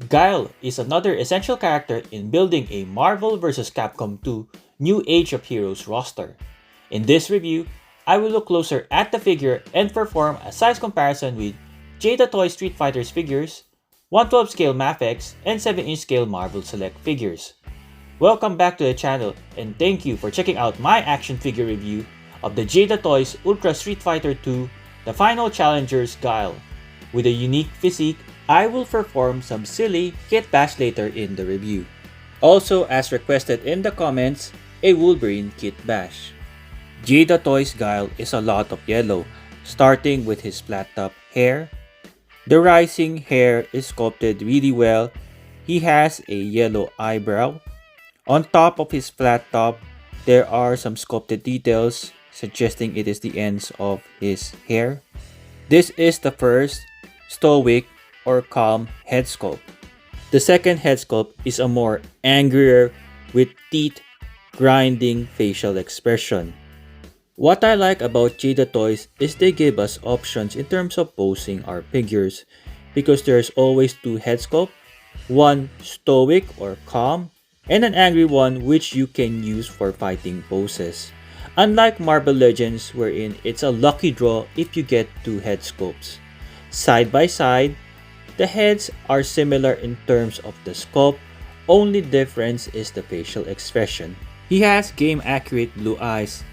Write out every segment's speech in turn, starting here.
Guile is another essential character in building a Marvel vs. Capcom 2 New Age of Heroes roster. In this review, I will look closer at the figure and perform a size comparison with Jada Toys Street Fighter's figures, 1/12 scale Mafex, and 7-inch scale Marvel Select figures. Welcome back to the channel and thank you for checking out my action figure review of the Jada Toys Ultra Street Fighter 2, the Final Challengers Guile. With a unique physique, I will perform some silly kitbash later in the review. Also, as requested in the comments, a Wolverine kitbash. Jada Toys Guile is a lot of yellow, starting with his flat top hair. The rising hair is sculpted really well. He has a yellow eyebrow. On top of his flat top, there are some sculpted details suggesting it is the ends of his hair. This is the first stoic or calm head sculpt. The second head sculpt is a more angrier with teeth grinding facial expression. What I like about Jada Toys is they give us options in terms of posing our figures because there's always two head sculpt, one stoic or calm, and an angry one which you can use for fighting poses. Unlike Marvel Legends wherein it's a lucky draw if you get two head sculpts. Side by side, the heads are similar in terms of the sculpt, only difference is the facial expression. He has game accurate blue eyes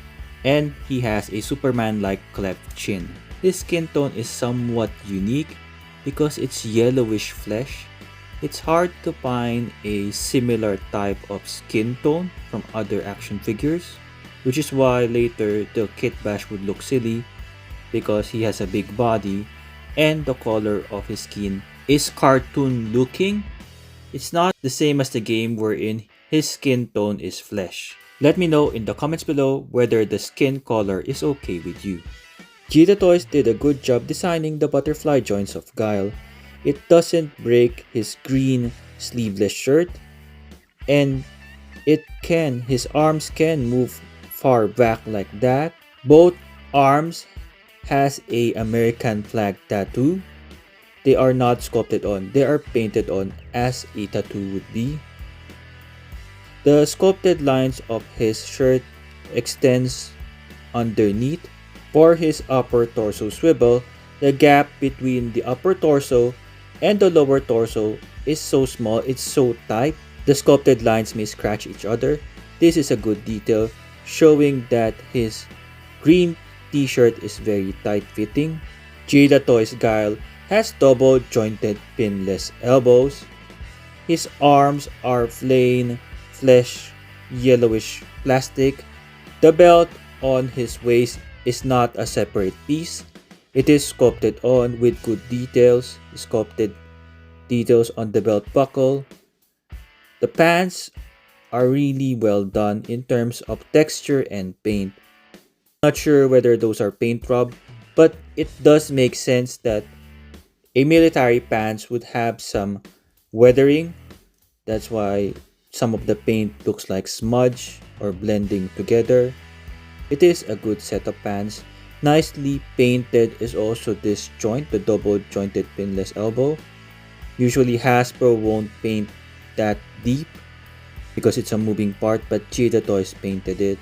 and he has a Superman-like cleft chin. His skin tone is somewhat unique because it's yellowish flesh. It's hard to find a similar type of skin tone from other action figures, which is why later the Kitbash would look silly because he has a big body and the color of his skin is cartoon looking. It's not the same as the game wherein his skin tone is flesh. Let me know in the comments below whether the skin color is okay with you. Jada Toys did a good job designing the butterfly joints of Guile. It doesn't break his green sleeveless shirt and his arms can move far back like that. Both arms has a American flag tattoo. They are not sculpted on, they are painted on as a tattoo would be. The sculpted lines of his shirt extends underneath. For his upper torso swivel, the gap between the upper torso and the lower torso is so small, it's so tight. The sculpted lines may scratch each other. This is a good detail, showing that his green t-shirt is very tight fitting. Jada Toys Guile has double jointed pinless elbows. His arms are plain flesh yellowish plastic. The belt on his waist is not a separate piece. It is sculpted on with good details, sculpted details on the belt buckle. The pants are really well done in terms of texture and paint. Not sure whether those are paint rub, but it does make sense that a military pants would have some weathering. That's why some of the paint looks like smudge or blending together. It is a good set of pants. Nicely painted is also this joint, the double jointed pinless elbow. Usually Hasbro won't paint that deep because it's a moving part, but Jada Toys painted it.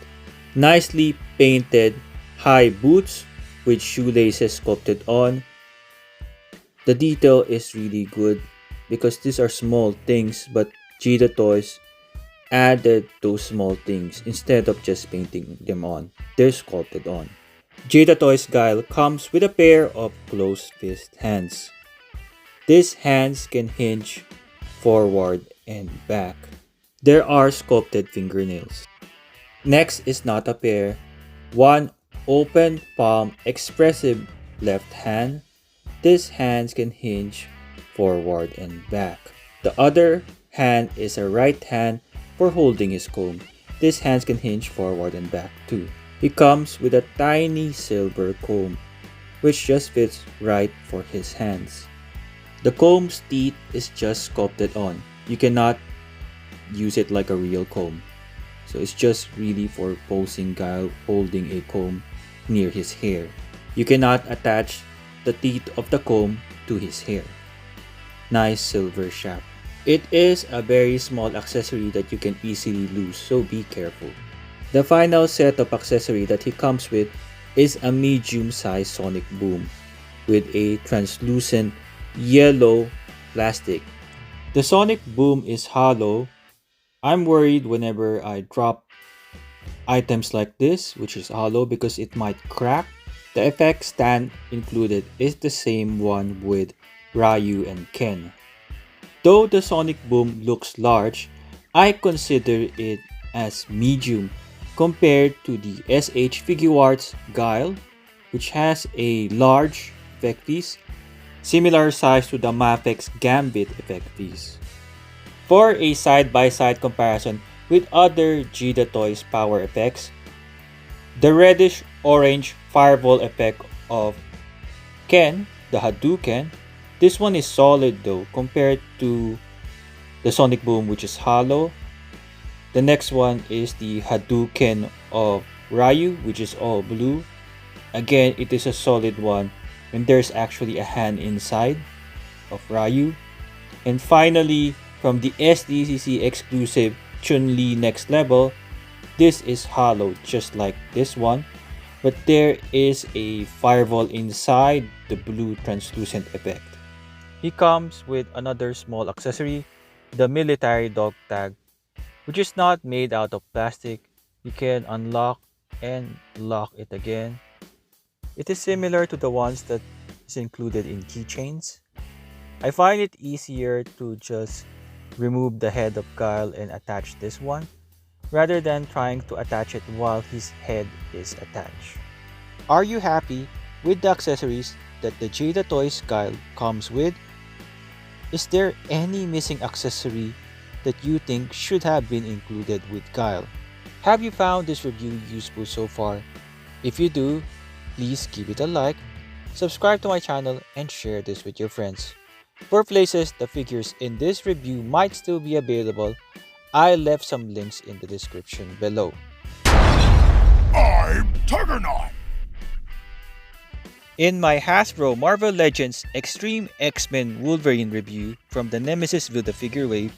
Nicely painted high boots with shoelaces sculpted on. The detail is really good because these are small things, but Jada Toys added those small things instead of just painting them on. They're sculpted on. Jada Toys Guile comes with a pair of closed fist hands. These hands can hinge forward and back. There are sculpted fingernails. Next is not a pair. One open palm expressive left hand. These hands can hinge forward and back. The other hand is a right hand for holding his comb. These hands can hinge forward and back too. He comes with a tiny silver comb, which just fits right for his hands. The comb's teeth is just sculpted on. You cannot use it like a real comb. So it's just really for posing Guile holding a comb near his hair. You cannot attach the teeth of the comb to his hair. Nice silver shaft. It is a very small accessory that you can easily lose, so be careful. The final set of accessory that he comes with is a medium-sized sonic boom with a translucent yellow plastic. The sonic boom is hollow. I'm worried whenever I drop items like this, which is hollow, because it might crack. The effect stand included is the same one with Ryu and Ken. Though the sonic boom looks large, I consider it as medium compared to the SH Figuarts Guile, which has a large effect piece, similar size to the Mafex Gambit effect piece. For a side-by-side comparison with other Jada Toys power effects, the reddish-orange fireball effect of Ken, the Hadouken, this one is solid though compared to the Sonic Boom, which is hollow. The next one is the Hadouken of Ryu, which is all blue. Again, it is a solid one when there's actually a hand inside of Ryu. And finally, from the SDCC exclusive Chun-Li Next Level, this is hollow just like this one, but there is a fireball inside the blue translucent effect. He comes with another small accessory, the military dog tag, which is not made out of plastic. You can unlock and lock it again. It is similar to the ones that is included in keychains. I find it easier to just remove the head of Guile and attach this one, rather than trying to attach it while his head is attached. Are you happy with the accessories that the Jada Toys Guile comes with? Is there any missing accessory that you think should have been included with Guile? Have you found this review useful so far? If you do, please give it a like, subscribe to my channel, and share this with your friends. For places the figures in this review might still be available, I left some links in the description below. I'm Tuggernaut! In my Hasbro Marvel Legends Extreme X-Men Wolverine review from the Nemesis Build-A-Figure wave,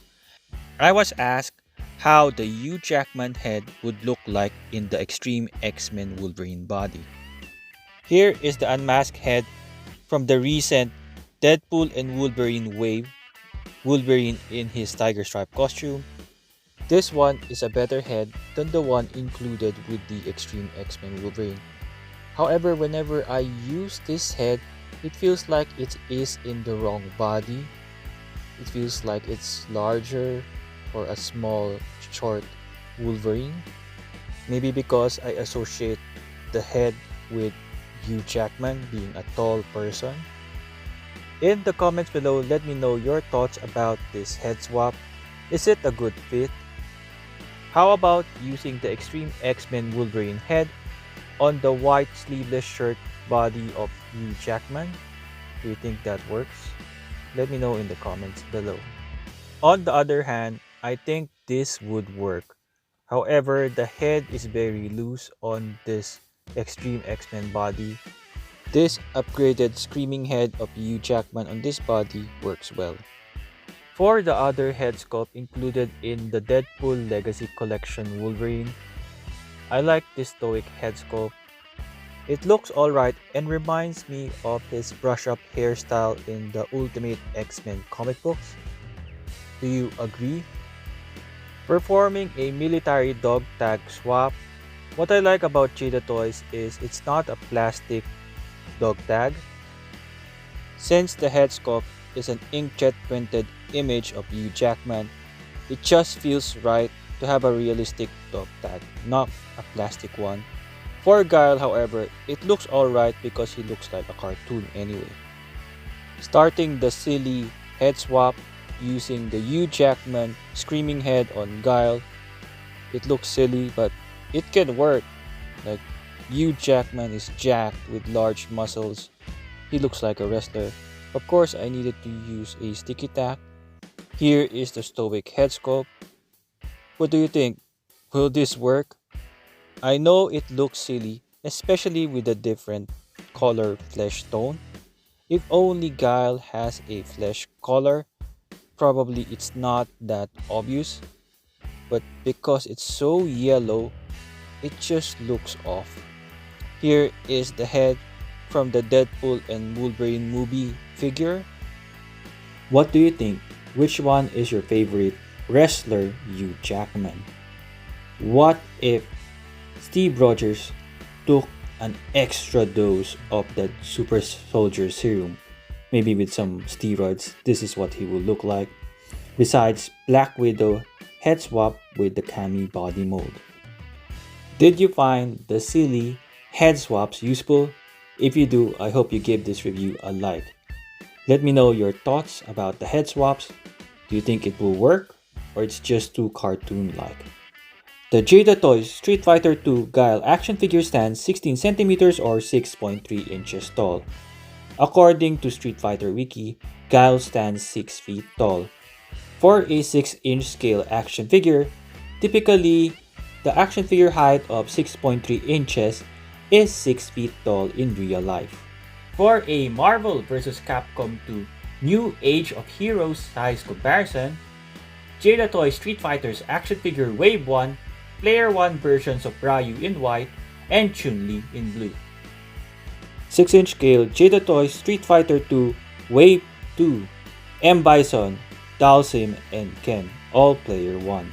I was asked how the Hugh Jackman head would look like in the Extreme X-Men Wolverine body. Here is the unmasked head from the recent Deadpool and Wolverine wave, Wolverine in his tiger stripe costume. This one is a better head than the one included with the Extreme X-Men Wolverine. However, whenever I use this head, it feels like it is in the wrong body. It feels like it's larger for a small, short Wolverine. Maybe because I associate the head with Hugh Jackman being a tall person. In the comments below, let me know your thoughts about this head swap. Is it a good fit? How about using the Extreme X-Men Wolverine head on the white sleeveless shirt body of Hugh Jackman? Do you think that works? Let me know in the comments below. On the other hand, I think this would work. However, the head is very loose on this Extreme X-Men body. This upgraded screaming head of Hugh Jackman on this body works well. For the other head sculpt included in the Deadpool Legacy Collection Wolverine, I like this stoic head sculpt. It looks alright and reminds me of his brush-up hairstyle in the Ultimate X-Men comic books. Do you agree? Performing a military dog tag swap, what I like about Jada Toys is it's not a plastic dog tag. Since the head sculpt is an inkjet printed image of Hugh Jackman, it just feels right to have a realistic dog tag, not a plastic one. For Guile, however, it looks alright because he looks like a cartoon anyway. Starting the silly head swap using the Hugh Jackman screaming head on Guile, it looks silly but it can work. Like, Hugh Jackman is jacked with large muscles. He looks like a wrestler. Of course, I needed to use a sticky tack. Here is the stoic head sculpt. What do you think? Will this work? I know it looks silly, especially with the different color flesh tone. If only Guile has a flesh color, Probably it's not that obvious, but because it's so yellow, it just looks off. Here is the head from the Deadpool and Wolverine movie figure. What do you think? Which one is your favorite wrestler, Hugh Jackman? What if Steve Rogers took an extra dose of that super soldier serum? Maybe with some steroids, this is what he will look like. Besides Black Widow head swap with the Cammy body mold. Did you find the silly head swaps useful? If you do, I hope you give this review a like. Let me know your thoughts about the head swaps. Do you think it will work or it's just too cartoon-like? The Jada Toys Street Fighter 2 Guile action figure stands 16 cm or 6.3 inches tall. According to Street Fighter Wiki, Guile stands 6 feet tall. For a 6-inch scale action figure, typically the action figure height of 6.3 inches is 6 feet tall in real life. For a Marvel vs. Capcom 2 New Age of Heroes size comparison, Jada Toys Street Fighter's action figure Wave 1, Player 1 versions of Ryu in white and Chun-Li in blue. 6-inch scale Jada Toys Street Fighter 2 Wave 2, M. Bison, Dalsim, and Ken, all Player 1.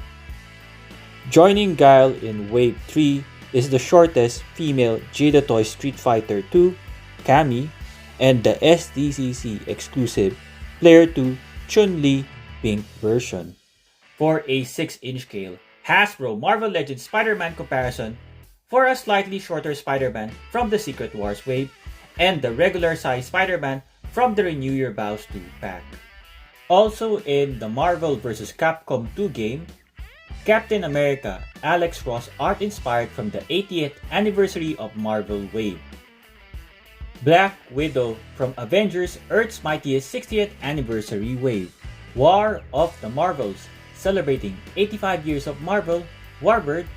Joining Guile in Wave 3 is the shortest female Jada Toys Street Fighter 2, Cammy, and the SDCC exclusive Player 2 Chun-Li pink version. For a 6-inch scale Hasbro Marvel Legends Spider-Man comparison, for a slightly shorter Spider-Man from the Secret Wars wave and the regular size Spider-Man from the Renew Your Vows 2 pack. Also in the Marvel vs. Capcom 2 game, Captain America Alex Ross art inspired from the 80th anniversary of Marvel Wave. Black Widow from Avengers Earth's Mightiest 60th Anniversary Wave. War of the Marvels celebrating 85 years of Marvel, Warbird,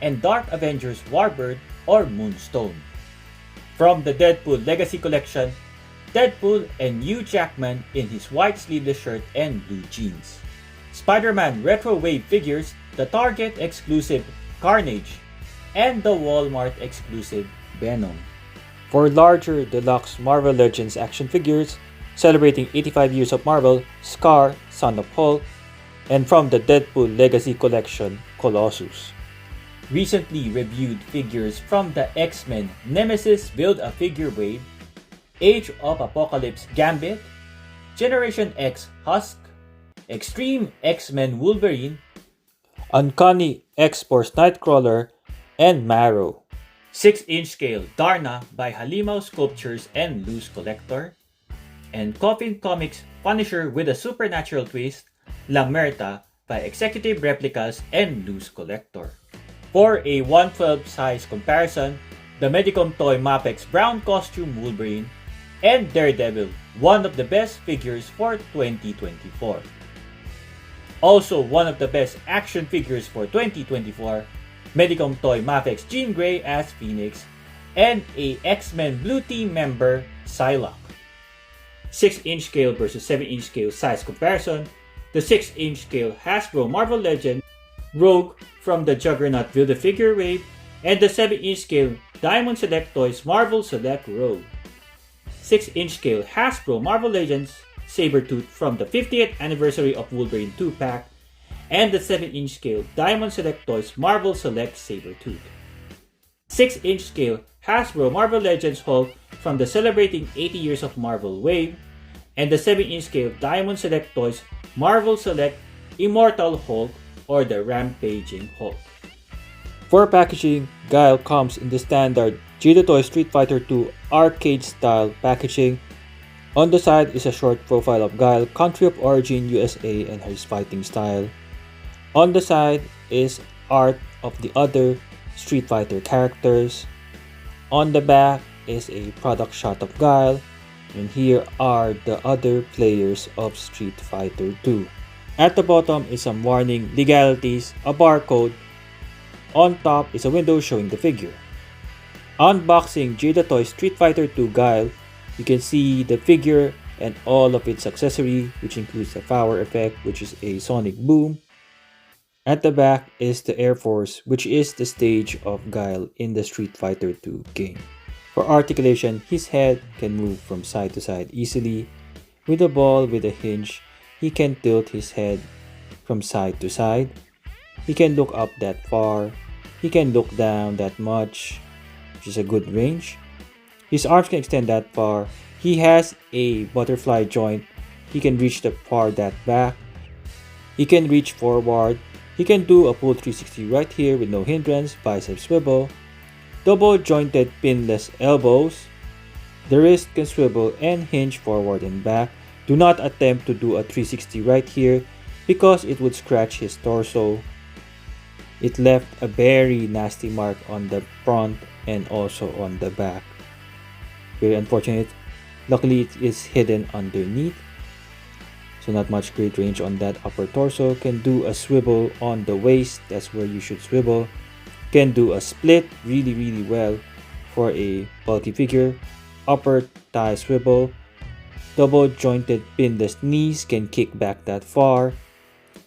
and Dark Avengers Warbird or Moonstone. From the Deadpool Legacy Collection, Deadpool and Hugh Jackman in his white sleeveless shirt and blue jeans. Spider-Man Retro Wave figures, the Target exclusive Carnage, and the Walmart exclusive Venom. For larger deluxe Marvel Legends action figures, celebrating 85 years of Marvel, Scar, Son of Hulk, and from the Deadpool Legacy Collection, Colossus. Recently reviewed figures from the X-Men Nemesis Build-A-Figure Wave, Age of Apocalypse Gambit, Generation X Husk, Extreme X-Men Wolverine, Uncanny X-Force Nightcrawler, and Marrow. 6-inch scale Darna by Halimau Sculptures and Loose Collector, and Coffin Comics Punisher with a Supernatural Twist, La Merta by Executive Replicas and Loose Collector. For a 1/12 size comparison, the Medicom Toy Mafex Brown Costume Wolverine and Daredevil, one of the best figures for 2024. Also one of the best action figures for 2024, Medicom Toy Mafex Jean Grey as Phoenix, and a X-Men Blue Team member, Psylocke. 6-inch scale versus 7-inch scale size comparison, the 6-inch scale Hasbro Marvel Legends Rogue from the Juggernaut Build-A-Figure Wave, and the 7-inch scale Diamond Select Toys Marvel Select Rogue. 6-inch scale Hasbro Marvel Legends Sabretooth from the 50th anniversary of Wolverine 2 pack, and the 7-inch scale Diamond Select Toys Marvel Select Sabretooth. 6-inch scale Hasbro Marvel Legends Hulk from the celebrating 80 years of Marvel wave, and the 7-inch scale Diamond Select Toys Marvel Select Immortal Hulk or the Rampaging Hulk. For packaging, Guile comes in the standard Jada Toys Street Fighter 2 arcade style packaging. On the side is a short profile of Guile, country of origin USA, and his fighting style. On the side is art of the other Street Fighter characters. On the back is a product shot of Guile, and here are the other players of Street Fighter 2. At the bottom is some warning legalities, a barcode. On top is a window showing the figure. Unboxing Jada Toys Street Fighter 2 Guile, you can see the figure and all of its accessory, which includes the power effect, which is a sonic boom. At the back is the Air Force, which is the stage of Guile in the Street Fighter 2 game. For articulation, his head can move from side to side easily. With a ball with a hinge, he can tilt his head from side to side. He can look up that far. He can look down that much, which is a good range. His arms can extend that far. He has a butterfly joint. He can reach the far that back. He can reach forward. He can do a full 360 right here with no hindrance, bicep swivel. Double jointed pinless elbows. The wrist can swivel and hinge forward and back. Do not attempt to do a 360 right here because it would scratch his torso. It left a very nasty mark on the front and also on the back. Very unfortunate. Luckily it is hidden underneath. So not much great range on that upper torso. Can do a swivel on the waist. That's where you should swivel. Can do a split really well for a bulky figure. Upper thigh swivel. Double jointed pinless knees, can kick back that far.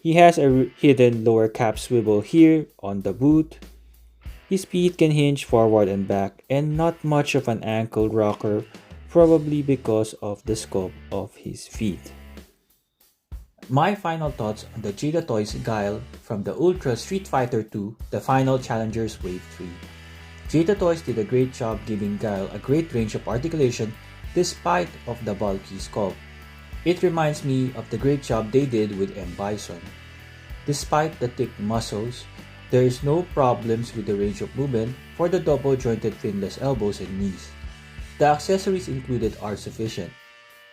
He has a hidden lower cap swivel here on the boot. His feet can hinge forward and back, and not much of an ankle rocker, probably because of the scope of his feet. My final thoughts on the Jada Toys Guile from the Ultra Street Fighter 2, the Final Challengers Wave 3. Jada Toys did a great job giving Guile a great range of articulation despite of the bulky sculpt. It reminds me of the great job they did with M. Bison. Despite the thick muscles, there is no problems with the range of movement for the double jointed finless elbows and knees. The accessories included are sufficient,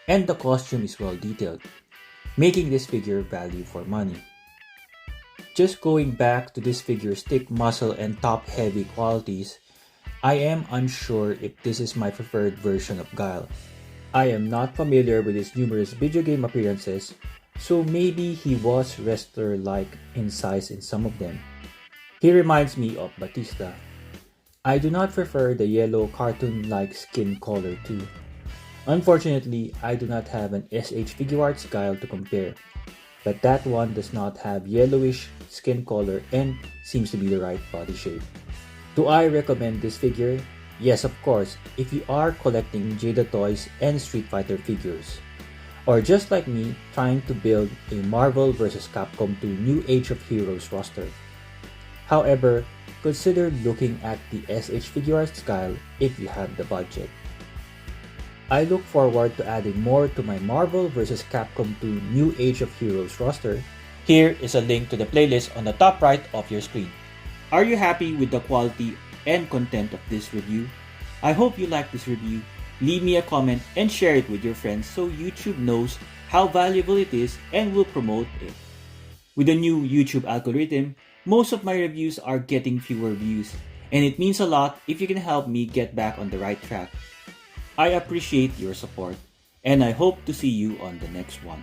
and the costume is well detailed, making this figure value for money. Just going back to this figure's thick muscle and top heavy qualities, I am unsure if this is my preferred version of Guile. I am not familiar with his numerous video game appearances, so maybe he was wrestler-like in size in some of them. He reminds me of Batista. I do not prefer the yellow cartoon-like skin color too. Unfortunately, I do not have an SH Figuarts Guile to compare, but that one does not have yellowish skin color and seems to be the right body shape. Do I recommend this figure? Yes, of course, if you are collecting Jada Toys and Street Fighter figures. Or just like me, trying to build a Marvel vs. Capcom 2 New Age of Heroes roster. However, consider looking at the SH Figuarts Guile if you have the budget. I look forward to adding more to my Marvel vs. Capcom 2 New Age of Heroes roster. Here is a link to the playlist on the top right of your screen. Are you happy with the quality and content of this review? I hope you like this review. Leave me a comment and share it with your friends so YouTube knows how valuable it is and will promote it. With the new YouTube algorithm, most of my reviews are getting fewer views, and it means a lot if you can help me get back on the right track. I appreciate your support, and I hope to see you on the next one.